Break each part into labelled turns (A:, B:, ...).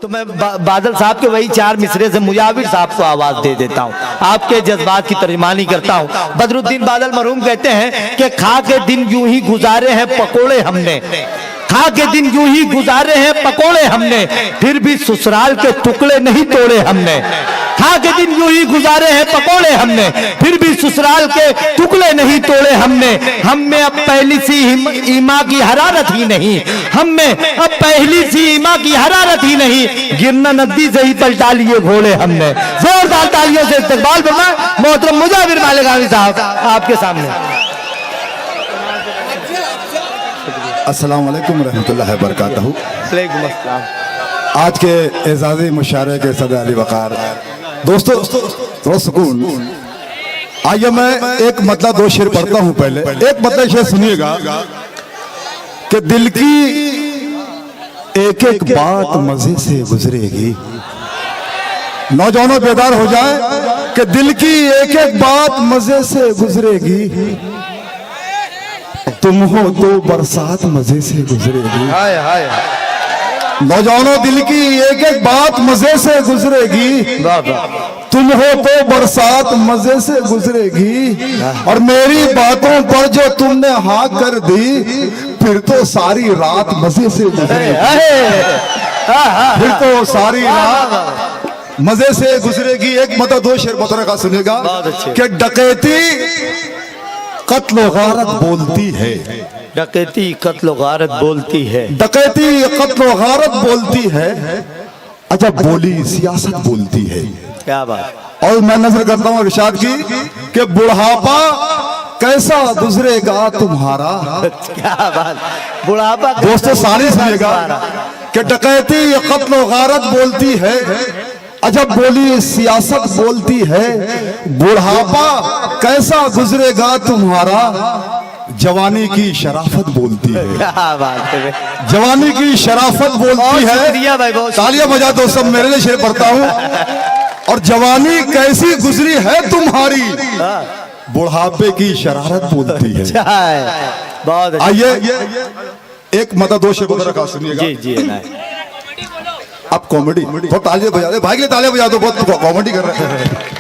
A: तो मैं बादल साहब के वही 4 मिसरे से मुजाविर साहब को आवाज दे देता हूँ, आपके जज्बात की तर्जुमानी करता हूँ। बदरुद्दीन बादल मरहूम कहते हैं कि खा के दिन यूं ही गुजारे हैं पकोड़े हमने, खा के दिन यूं ही गुजारे हैं पकोड़े हमने, फिर भी ससुराल के टुकड़े नहीं तोड़े हमने। खा के दिन यूं ही गुजारे हैं पकोड़े हमने, फिर भी ससुराल के टुकड़े नहीं तोड़े हमने। हम में अब पहली सी ईमा की हरारत ही नहीं, हम में अब पहली सी ईमा की हरारत ही नहीं, गिरना नदी से ही पलटा लिए घोड़े हमने। जोरदार तालियों से इस्तकबाल फरमाएं मोहतरम मुजाविर मालिकानी साहब आपके सामने।
B: अस्सलाम वालेकुम रहमतुल्लाहि व बरकातहू।
A: वालेकुम अस्सलाम।
B: आज के एजाज़ी मुशारे के सदर अली वक़ार दोस्तों थोड़ा सुकून। आइए मैं एक मतलब 2 शेर पढ़ता हूँ। पहले एक मतलब शेर सुनिएगा कि दिल की एक एक बात मजे से गुजरेगी। नौजवानों बेदार हो जाए कि दिल की एक एक बात मजे से गुजरेगी, तुम हो तो बरसात मजे से गुजरेगी।
A: हाय हाय
B: नौजवानों दिल की एक एक बात मजे से गुजरेगी, तुम हो तो बरसात मजे से गुजरेगी, और मेरी बातों पर जो तुमने हाँ कर दी फिर तो सारी रात मजे से गुजरेगी, फिर तो सारी रात मजे से गुजरेगी। एक मतलब 2 शेर बतौर का सुनेगा कि डकैती कत्ल गारत बोलती है,
A: डकैती कत्ल गारत बोलती है,
B: डकैती कत्ल गारत बोलती है, अजब बोली सियासत बोलती है।
A: क्या बात।
B: और मैं नजर करता हूँ इरशाद की कि बुढ़ापा कैसा गुजरेगा तुम्हारा।
A: क्या बात। बुढ़ापा
B: दोस्तों सारी सुनिएगा कि डकैती कत्ल गारत बोलती है, अजब बोली सियासत बोलती है, बुढ़ापा कैसा गुजरेगा तुम्हारा, जवानी की शराफत बोलती है।
A: क्या बात है,
B: जवानी की शराफत बोलती है। तालियां बजा दो सब, मेरे लिए शेर पढ़ता हूँ। और जवानी कैसी गुजरी है तुम्हारी, बुढ़ापे की शरारत बोलती है।
A: बहुत
B: आइए एक मतलब 2 शेर बता रखा सुनिएगा।
A: जी जी
B: आप कॉमेडी बहुत तालियां बजा दे, भाई के लिए तालियां बजा दो, बहुत कॉमेडी कर रहे हैं।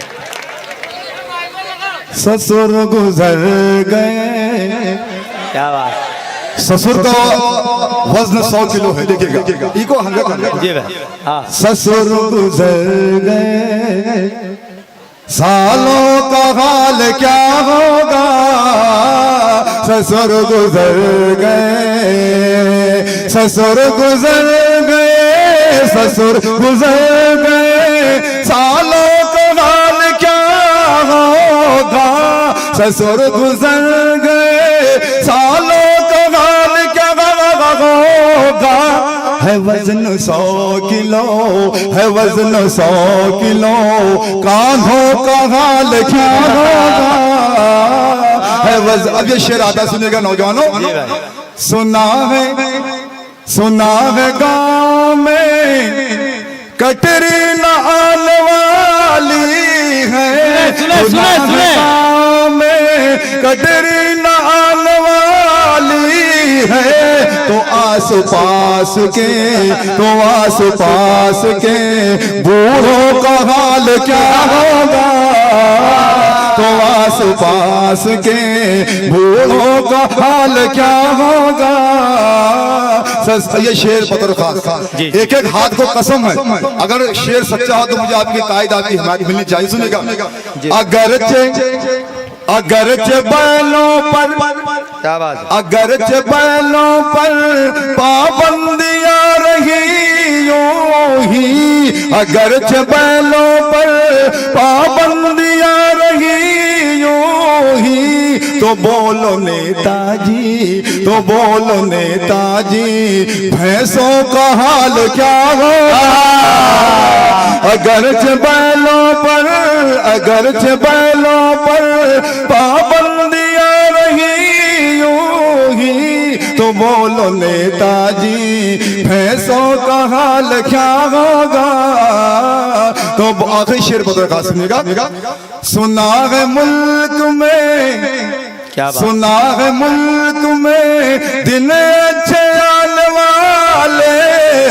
B: ससुर गुजर गए।
A: क्या बात।
B: ससुर का वजन 100 किलो है, देखिएगा इको हंगा
A: जी भाई। हाँ।
B: ससुर गुजर गए, सालों का हाल क्या होगा, ससुर गुजर गए, ससुर गुजर गए, ससुर गुजर गए, सालों का हाल क्या होगा, ससुर गुजर गए, सालों का हाल क्या होगा, है वजन 100 किलो, है वजन 100 किलो, कांधों का हाल क्या होगा, है वजन। अब ये शेर आता सुनेगा नौजवानों। सुना है गाँव में कटरीना आने वाली है, सुने गाँव में कटरीना आने वाली है, तो आस पास के, तो आस पास के बूढ़ों का हाल क्या होगा, तो आस पास के बूढ़ों का हाल क्या होगा। ये शेर पतर खास एक एक हाथ को कसम है, अगर शेर सच्चा हो तो मुझे आपकी कायद आपकी हिमायत मिलनी चाहिए। सुनेगा अगरचे बैलों पर,
A: क्या बात।
B: अगरचे बैलों पर पाबंदियां रही यूं ही, अगरचे बैलों पर पाबंदियां रही यूं ही, तो बोलो नेताजी, तो बोलो नेताजी, भैंसों का हाल क्या होगा, अगरचे बैलों पर, अगरचे बैलों पर पाबंदियां रही यूं ही, तो बोलो नेताजी, भैंसों का हाल क्या होगा। तो आखिरी शेर पता रखा सुनिएगा। सुना है मुल्क में,
A: क्या बात।
B: सुना है मुल्क में दिन अच्छे आने वाले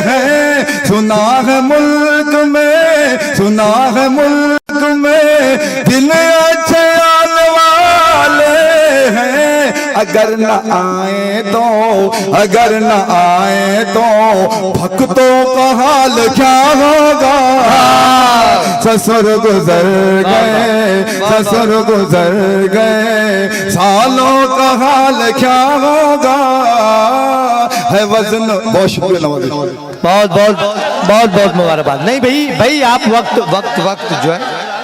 B: हैं, सुना है मुल्क में, सुना है मुल्क में दिन अच्छे आने वाले हैं। अगर न आए तो, अगर न आए तो भक्तों का हाल क्या होगा। ससुर गुजर गए, ससुर गुजर गए, सालों का हाल क्या होगा। है वजन। बहुत शुक्रिया नवाज़।
A: बहुत बहुत बहुत बहुत मुबारकबाद। नहीं भाई, भाई आप वक्त वक्त वक्त जो है